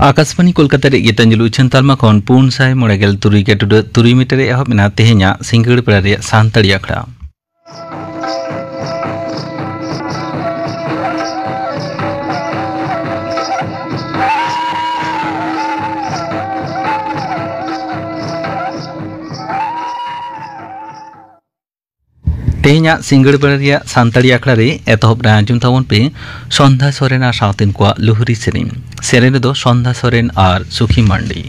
आकाशवाणी कोलकाता रे गीतांजलि उछन तालमा खन पुन साय मोड़ेगेल तुरुई के तुरुई मीटर एहब मेना तेहेኛ सिंगड़ पेड़ा रे सानताड़ी आखड़ा तेहेኛ सिंगड़ पेड़ा रे सानताड़ी आखड़ा रे एतहब रे आंजुम ताबन पे सन्ध्या सोरेन आर सावतेन को लुहुरी सेरेन सेरेन दो सन्ध्या सोरेन आर सुखी मांडी।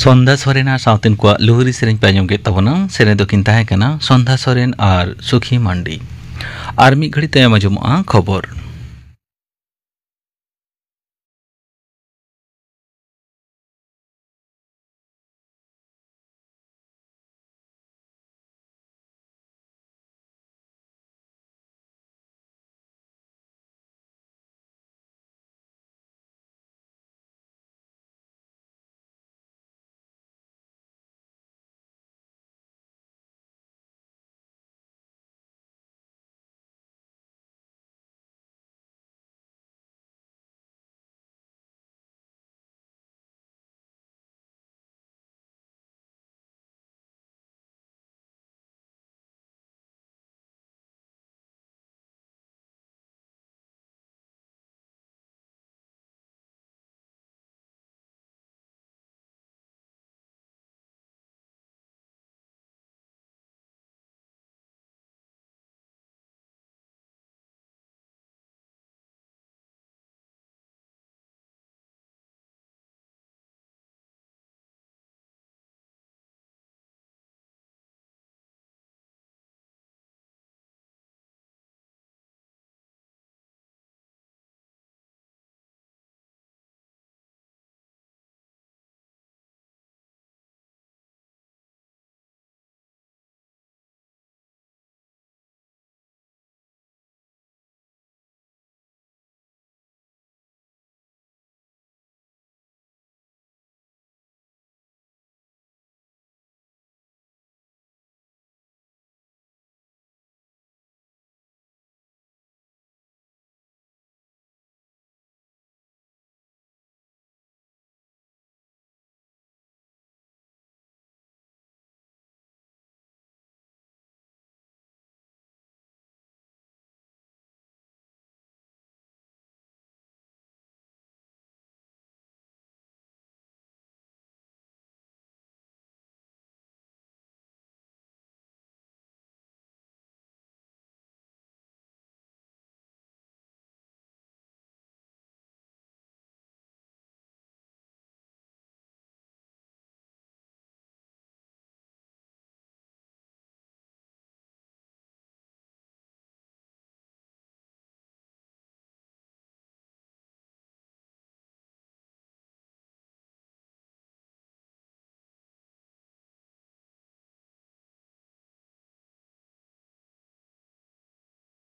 सन्ध्या सोरेन आर सावतेन को लुहुरी सेरेन पे आंजम के तबना सेरेन दो किन ताहे कना सन्ध्या सोरेन आर सुखी मांडी आर मी घड़ी तयम आंजमआ खबर।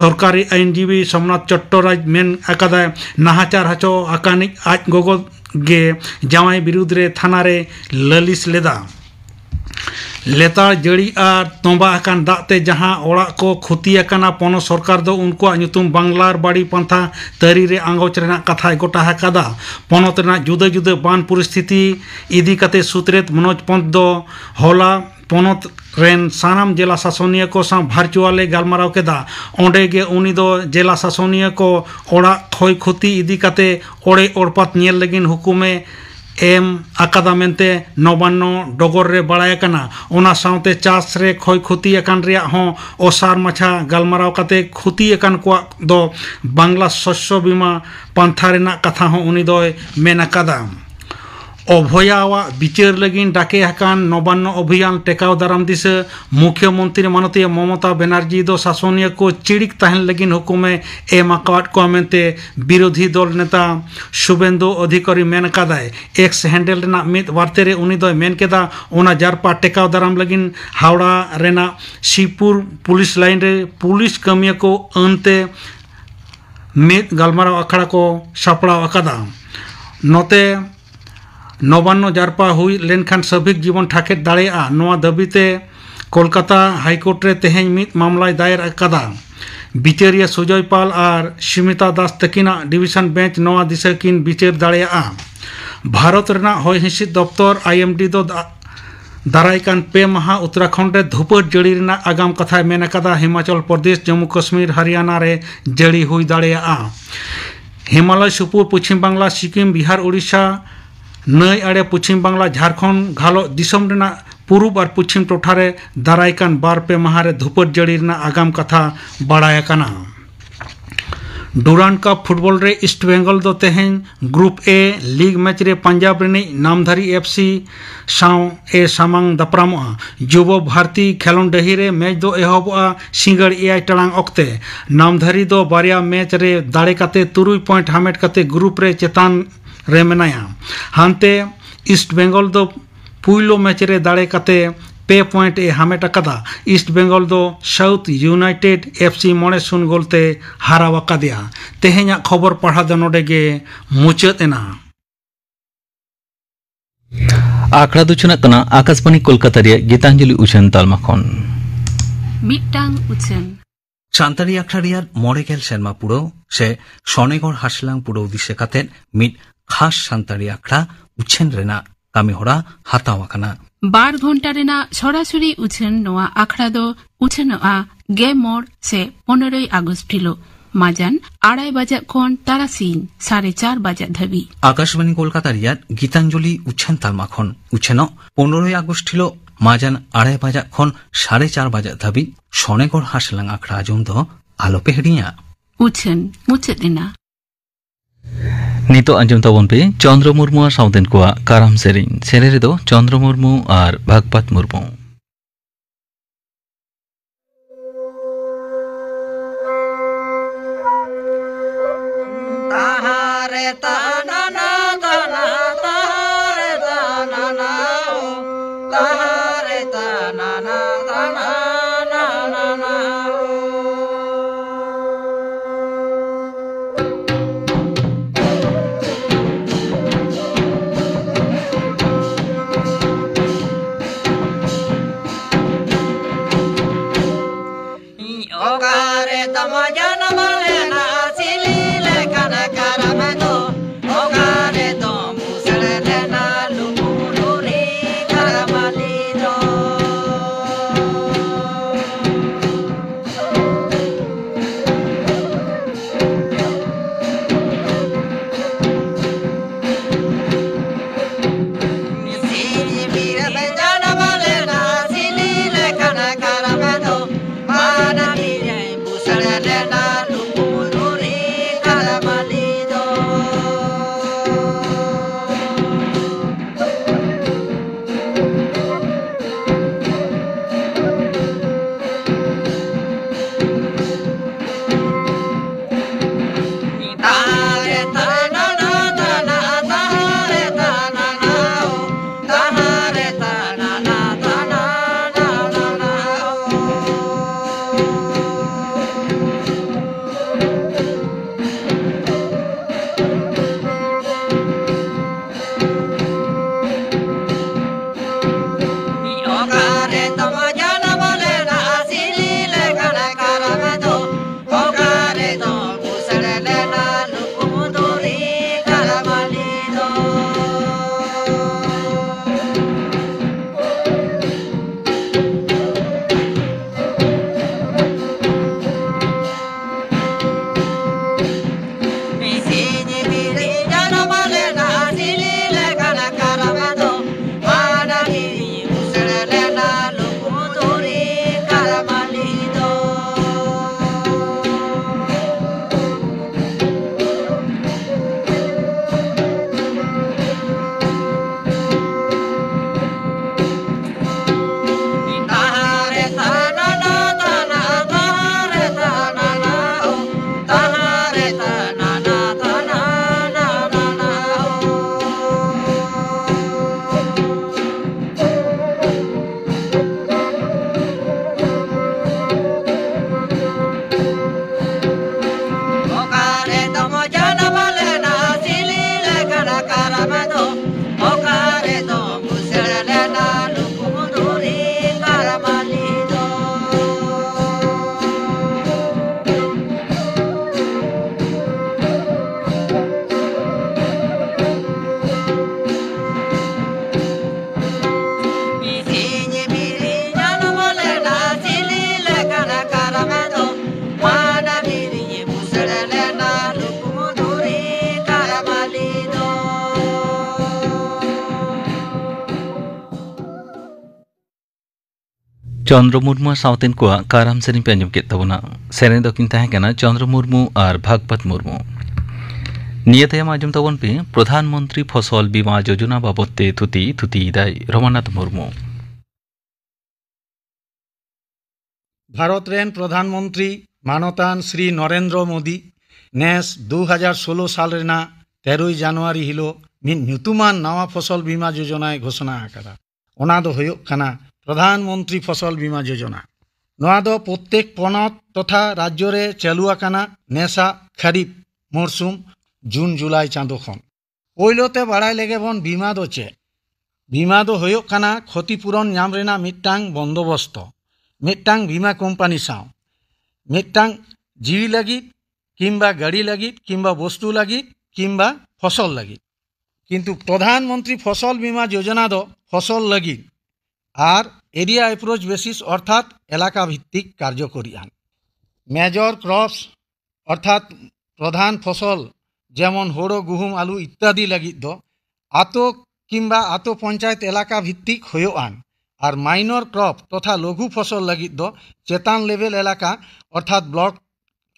सरकारी आईनजीवी सोमनाथ चट्टोराज मेन अकादाय नाहाचार हचो आकानिक आज गोगो गे जावाई विरुद्ध रे थाना रे ललिस लेदा लेतार जड़ी और तोंबा आकान दाते जहां ओड़ा को खुती आकाना पोनो सरकार दो उनको ᱧᱩᱛᱩᱢ बांग्लार बाड़ी पंथा तरी रे आंगोच रेना कथा गोटा हकादा पोनोत रेना जुदा जुदा बान परिस्थिति इदी कते सुत्रेत मनोज पंत दो होला पोनोत रेन सानाम जिला शासनीय को सा भार्चुअले गालमाराव केदा ओंडे गे उनी दो जिला शासनीय को ओड़ा खोय खुती इदी कते ओड़े ओड़पात नेल लगिन हुकुमे एम आकादा मेंते नवान्नो डगर रे बड़ाय कना ओना साउते चास रे खोय खुती अकान रिया हो ओसार माछा गालमाराव कते खुती अकान को दो बांग्ला शस्य बीमा पंथा रेना कथा हो उनी दो मेन आकादा अभयावा विचार लगिन डाके हकान नवान्न अभियान टेकाव दाराम दिसे मुख्यमंत्री माननीय ममता बनर्जी दो शासनीय को चिड़िक तहन लगिन हुकुमे एम आकाट को मेंते विरोधी दल नेता शुभेंदु अधिकारी मेन कादाय एक्स हैंडल रेना मित वार्ते रे उनी दो मेन केदा ओना जारपा टेकाव दाराम लगिन हावड़ा रेना शिवपुर पुलिस लाइन रे पुलिस कमिया को अंते मित गालमाराव अखाड़ा को सापड़ाव अकादा नोते नवान्न जारपा हुई लेनखान सभिक जीवन ठाकेट दाड़ेया नोआ दाबीते कोलकाता हाईकोर्ट रे तेहेñ मित मामला दायर अकादा बिचारिया सुजय पाल और स्मिता दास तकिना डिविशन बेंच नोआ दिशा किन बिचार दाड़ेया भारत रेना होय हिंसिद दफ्तर आईएमडी दो दारायकान पे माह उत्तराखंड रे धुपट जड़ी रेना आगाम कथा मेन अकादा हिमाचल प्रदेश जम्मू कश्मीर हरियाणा रे जड़ी हुई दाड़ेया हिमालय सुपुर पश्चिम बांग्ला सिक्किम बिहार उड़ीसा नई आड़े पश्चिम बांग्ला झारखंड घालो दिसम रेना पूर्व और पश्चिम टोठारे दारायकान बार पे माहारे धुपट जड़ी रेना आगाम कथा बाड़ाय काना डुरांड कप फुटबॉल रे ईस्ट बेंगल दो तेहेñ ग्रुप ए लीग मैच रे पंजाब रेनी नामधारी एफसी साव ए सामांग दपरामोआ जुबो भारती खेलों डही रे मैच दो एहबोआ सिंगड़ एआई टलांग ओक्ते नामधारी दो बारिया मैच रे दाड़े काते 3 पॉइंट हामेट काते ग्रुप रे चेतान रे मेनाया हानते ईस्ट बेंगल दो पुइलो मैच रे दाड़े काते 2 पॉइंट ए हामेट अकादा ईस्ट बेंगल दो साउथ यूनाइटेड एफसी 9-0 गोलते हाराव अकादिया तेहेñा खबर पढ़ा दो नोडे गे मुचाद एना आखड़ा दुचना कना आकाशवाणी कोलकाता रे गीतांजलि उछन तालमा खन मिटांग उछन सानताड़ी आखड़ा रियार मोड़ेगेल सेरमा पुरो से सोनेगढ़ हासलांग पुरो दिसे काते मिट खास सानताड़ी आखड़ा उछन रेना कामी होड़ा हाताव आकाना 12 घंटा रेना सरासरि उछन नोआ आखड़ा दो उछनआ गे मोड़ से 15 आगस्ट हिलो माजान 2:30 बजे खन तारासिन 4:30 बजे धाबी आकाशवाणी कोलकाता रियार गीतांजलि उछन तालमा खन उछनो 15 आगस्ट हिलो माजान 2:30 बजे खन 4:30 बजे धाबी सोनेगढ़ हासलांग आखड़ा आजम दो आलोपे हड़िया उछन मुचेदिना नितो अंजम तबन पे चंद्र मुर्मु साउदेन को काराम सेरिन सेरे दो चंद्र मुर्मु और भगपत मुर्मु ताहारे ताना ताना ताहारे ताना ताहारे ताना ताना चंद्र मुर्मू साउतेन को काराम सेरें पे अंजम के तबना सेरें दो किन ताहें कना चंद्र मुर्मू और भागवत मुर्मू निये तायम आजम तबन पे प्रधानमंत्री फसल बीमा योजना बाबते थुती दाय रमानाथ मुर्मू भारत रेन प्रधानमंत्री मानतान श्री नरेंद्र मोदी नेस 2016 साल रेना 13 জানুয়ারি हिलो मिन ᱧᱩᱛᱩᱢᱟᱱ नवा फसल बीमा योजना घोषणा आकादा ओना दो हुयुग कना प्रधानमंत्री फसल बीमा योजना नवा दो प्रत्येक पनत तथा राज्य रे चालू आकाना नेसा खरीफ मौसुम जून जुलाई चाँदो खन पयलोते बाड़ाय लेगे बन बीमा दो चे बीमा दो हुयुग कना क्षतिपूरण नाम रेना मिट्टांग बंदोबस्त मिट्टांग बीमा कोम्पानी साव मिट्टांग जीवी लगी किंबा गाड़ी लगी किंबा वस्तु लगी किंबा फसल लगी किंतु प्रधानमंत्री फसल बीमा योजना दो फसल लगी और एरिया एप्रोच बेसिस अर्थात एलाका भित्तिक कार्यकरियान मेजर क्रॉप्स अर्थात प्रधान फसल जेमन होड़ो गुहुम आलू इत्यादि लगी दो आतो किंबा आतो पंचायत एलाका भित्तिक हुयुआन और माइनर क्रॉप तथा लघु फसल लगी दो चेतान लेवल एलाका अर्थात ब्लॉक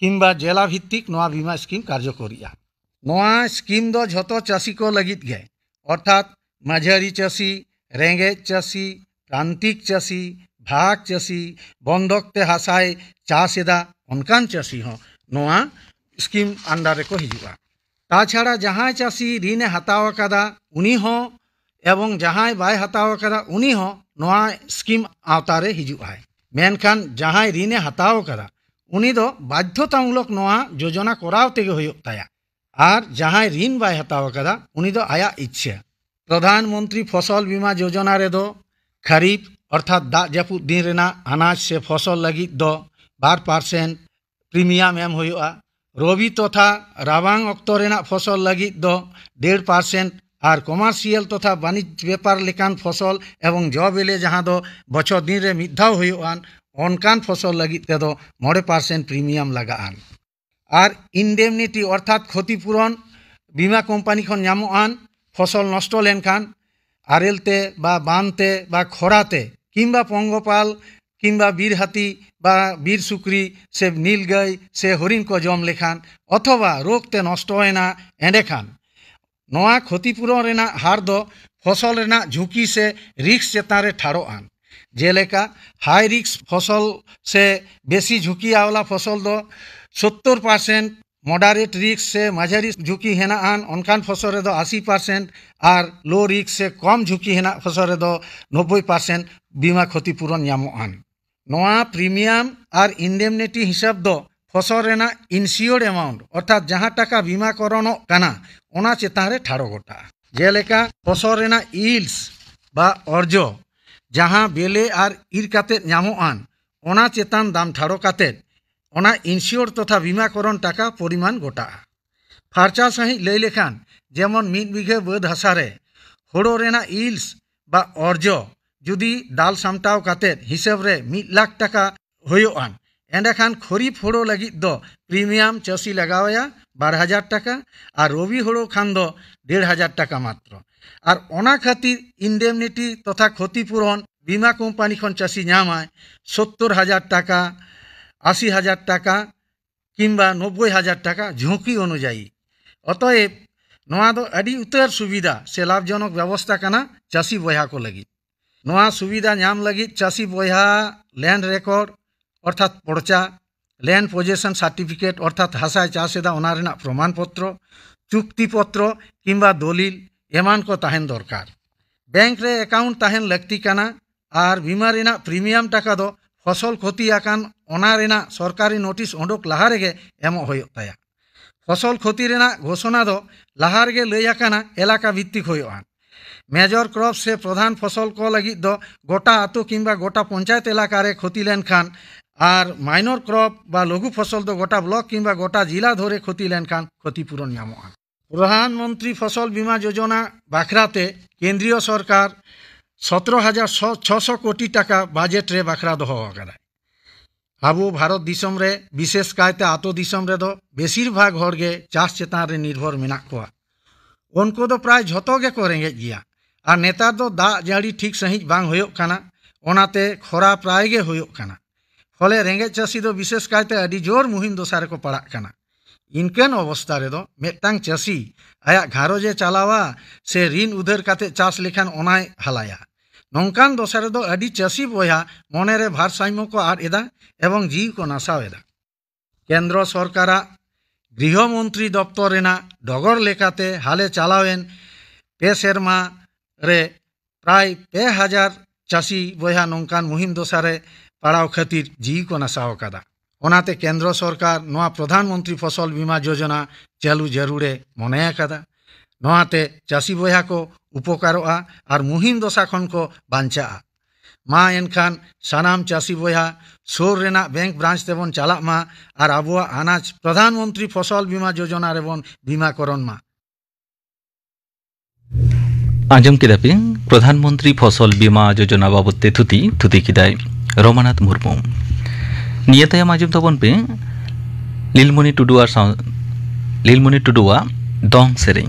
किंबा जिला भित्तिक नवा बीमा स्कीम कार्यकरिया नवा स्कीम दो झतो चाषी को लगित गए अर्थात माझारी चाषी रेंगे चाषी प्रांतिक चाषी भाग चाषी बंधकते हासाय चाषेदा उनकान चाषी हो नवा स्कीम अंडारे को हिजुआ ताछाड़ा जहां चाषी ऋण हताव कदा उनी हो एवं जहां बाय हताव कदा उनी हो नवा स्कीम आवतारे हिजुआ मेनखान जहां ऋण हताव कदा उनी दो बाध्यतामूलक नवा योजना कराव तेगे हुयुग ताया और जहां ऋण बाय हताव कदा उनी दो आया इच्छा प्रधानमंत्री फसल बीमा योजना रे दो खरीफ अर्थात दा जापुद दिन रेना अनाज से फसल लगी दो 12% प्रीमियम एम हुयुआ रबी तथा राबांग अक्तो रेना फसल लगी दो 1.5% और कमार्शियल तथा वाणिज्य व्यापार लेकान फसल एवं जॉ बेले जहां दो बछर दिन रे मिद धाव हुयुआन अनकान फसल लगी ते दो 9% प्रीमियम लगान और इंडेमनिटी अर्थात क्षतिपूरण बीमा कोम्पानी खन ᱧᱟᱢᱚᱜᱼᱟᱱ फसल नष्ट लेनखान आरेलते बा बानते बा खराते किंबा पंगपाल किंबा बीर हाथी बा बीर सुक्री से नील गाय से हरिण को जम लेखान अथवा रोगते नष्ट होना एंडेखान नवा क्षतिपूरण रेना हार दो फसल रेना झुंकी से रिक्स चेतान रे ठाड़ोआन जेलेका हाई रिक्स फसल से बेसी झुंकी आवला फसल दो 70% मॉडरेट रिक्स से माझारी झुंकी हेनाआन उनकान फसल रे दो 80% और लो रिक्स से कम झुंकी हेना फसल रे दो 90% बीमा क्षतिपूरण ᱧᱟᱢᱚᱜᱼᱟᱱ नवा प्रीमियम और इंडेमनिटी हिसाब दो फसल रेना इनसियोर्ड अमाउंट अर्थात जहां टाका बीमा करणो काना ओना चेतान रे ठाड़ो गोटा जेलेका फसल रेना इल्स बा अर्जो जहां बेले और इर काते ᱧᱟᱢᱚᱜᱼᱟᱱ ओना चेतान दाम ठाड़ो काते ओना इनसियोर्ड तथा बीमाकरण टाका परिमाण गोटा फार्चा सही लई लेखान जेमन 1 बिघे बाद हासारे होड़ो रेना इल्स बा अर्जो जुदी दाल सामटाव काते हिसाब रे 1 लाख टाका हुयुआन एंडेखान खरीफ होड़ो लगी दो प्रीमियम चाषी लगावया 12,000 टाका और रबी होड़ो खान दो 1,500 टाका मात्र और ओना खातिर इंडेमनिटी तथा क्षतिपूरण बीमा कोम्पानी खन चाषी ᱧᱟᱢᱟᱭ 70,000 टाका 80,000 टाका किंबा 90,000 टाका झुंकी अनुयायी अतएव नवा दो अड़ी उतर सुविधा से लाभजनक व्यवस्था कना चाषी बया को लगी नवा सुविधा ᱧᱟᱢ लगी चाषी बया लैंड रेकर्ड अर्थात पर्चा लैंड पोजेशन सर्टिफिकेट अर्थात हासाय चाषेदा ओना रेना प्रमाण पत्र चुक्ति पत्र किंबा दलिल एमान को ताहेन दरकार बैंक रे अकाउंट ताहेन लगती कना और बीमा रेना प्रीमियम टाका दो फसल क्षति आकान ओना रेना सरकारी नोटिस ओडोक लहा रेगे एमो हुयुग ताया फसल क्षति रेना घोषणा दो लहा रेगे लई आकाना एलाका भित्तिक हुयुआन मेजर क्रॉप से प्रधान फसल को लगी दो गोटा आतो किंबा गोटा पंचायत एलाका रे क्षति लेनखान और माइनर क्रॉप बा लघु फसल दो गोटा ब्लॉक किंबा गोटा जिला धरे क्षति लेनखान क्षतिपूरण ᱧᱟᱢᱚᱜᱼᱟ प्रधानमंत्री फसल बीमा योजना बाखराते केंद्रीय सरकार 17,600 कोटी टाका बजेट रे बाखरा दोहो आकादा आबो भारत दिसम रे विशेष कायते आतो दिसम रे दो बेसिर भाग हरगे चाष चेतान रे निर्भर मेना कोआ उनको दो प्राय झतो गे को रेंगे गिया और नेतार दो दा जाड़ी ठीक सही बांग होयोग काना ओनाते खरा प्राय गे हुयुग काना फले रेंगे चासी दो विशेष कायते अडी जोर मुहिम दशा रेको पड़ाग काना इनकेन अवस्था रेदो मेटांग चासी आया घारोजे चलावा से ऋण उधार काते चास लेखान ओनाय हलाया नौकान दशा रेदो अडी चासी बया मनेरे भारसाम्य को आद एदा एवं जीव को नासाव एदा केंद्र सरकार गृहमंत्री दफ्तर रेना डगर लेकाते हाले चलावेन पे सेरमा रे प्राय 2000 चासी बया नौकान मुहिम दशा रे पड़ाव खातिर जीव को नासाव कादा ओनाते केंद्र सरकार नोआ प्रधानमंत्री फसल बीमा योजना चालू जरूरे मने कादा नोआते चासी बया को उपकारोआ और मुहिम दशा खन को बांचा मा एनखान सानाम चासी बया सोर रेना बैंक ब्रांच तेबन चाला मा और आबुआ अनाज प्रधानमंत्री फसल बीमा योजना रेबन बीमाकरण मा आंजम किदापे प्रधानमंत्री फसल बीमा योजना बाबते थुती किदाय रमानाथ मुर्मू नियतया आंजम तबन पे लीलमणि टुडुआ दंग सेरें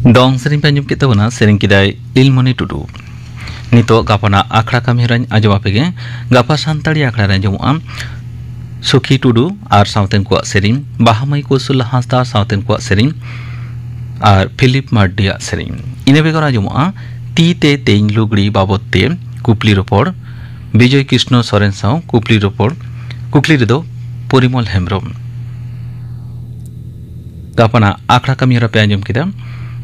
dong sering panjum kita wana sering kidai ilmoni tudu nito gapana akhra kami ran ajwa pege gapa santari akhra ran jamuam Sukhi tudu ar sauten kuat sering bahamai kusul hasda sauten kuat sering ar Philip Mardia sering ine begora jamuam ti te tein lugri babotte kupli ropor Bijoy Krishno Soren saw kupli ropor kukli redo Porimol Hemrom gapana akhra kami ra pe anjum kita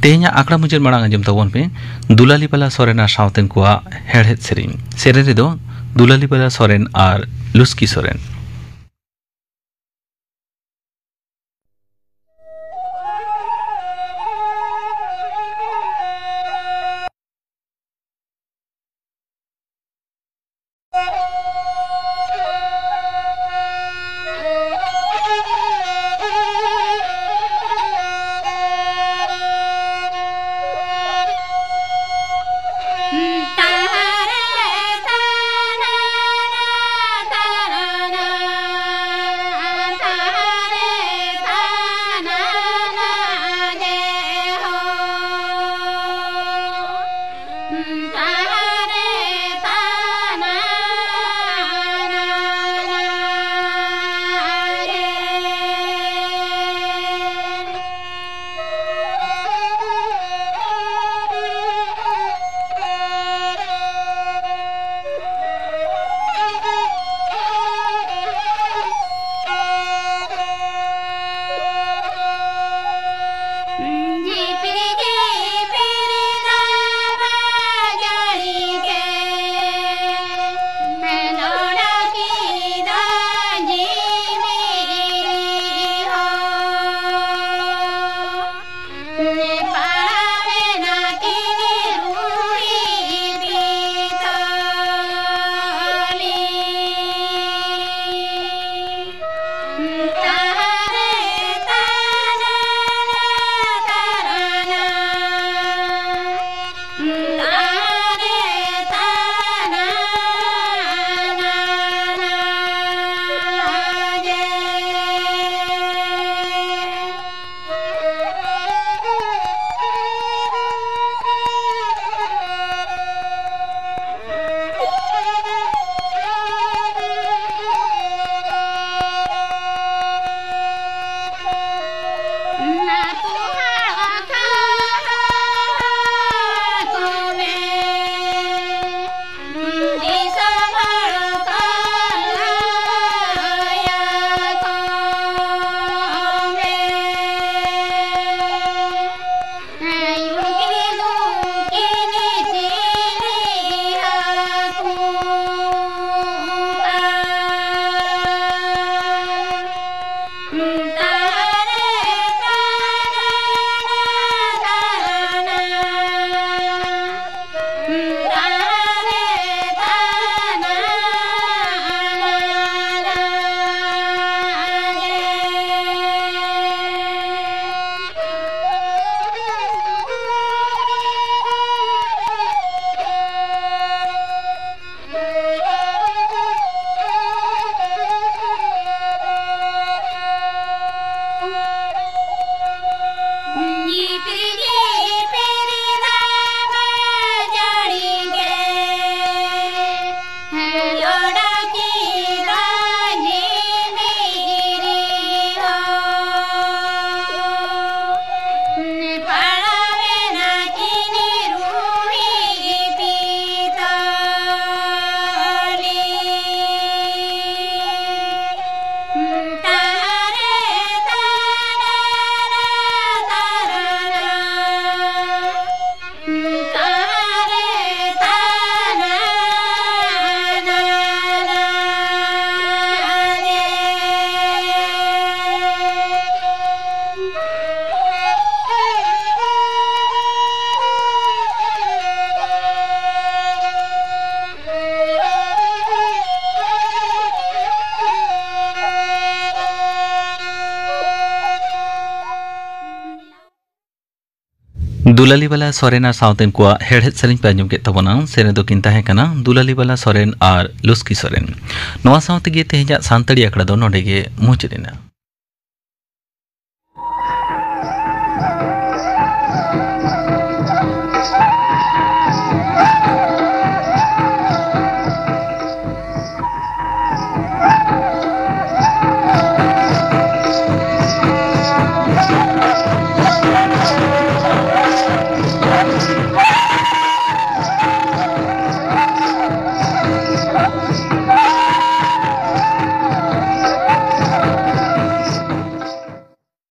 tehnya akhra mujur marang anjum tabon pe Dulali Bala Sorena sauten kuat herhet sering seren redo Dulali Bala Soren ar Luski Soren Dulali Bala Soren ar Sauten kuwa herhet sering panjum ke tabona sere do kinta he kana Dulali Bala Soren ar Luski Soren noa saute ge tehja santari akra do node ge muchirina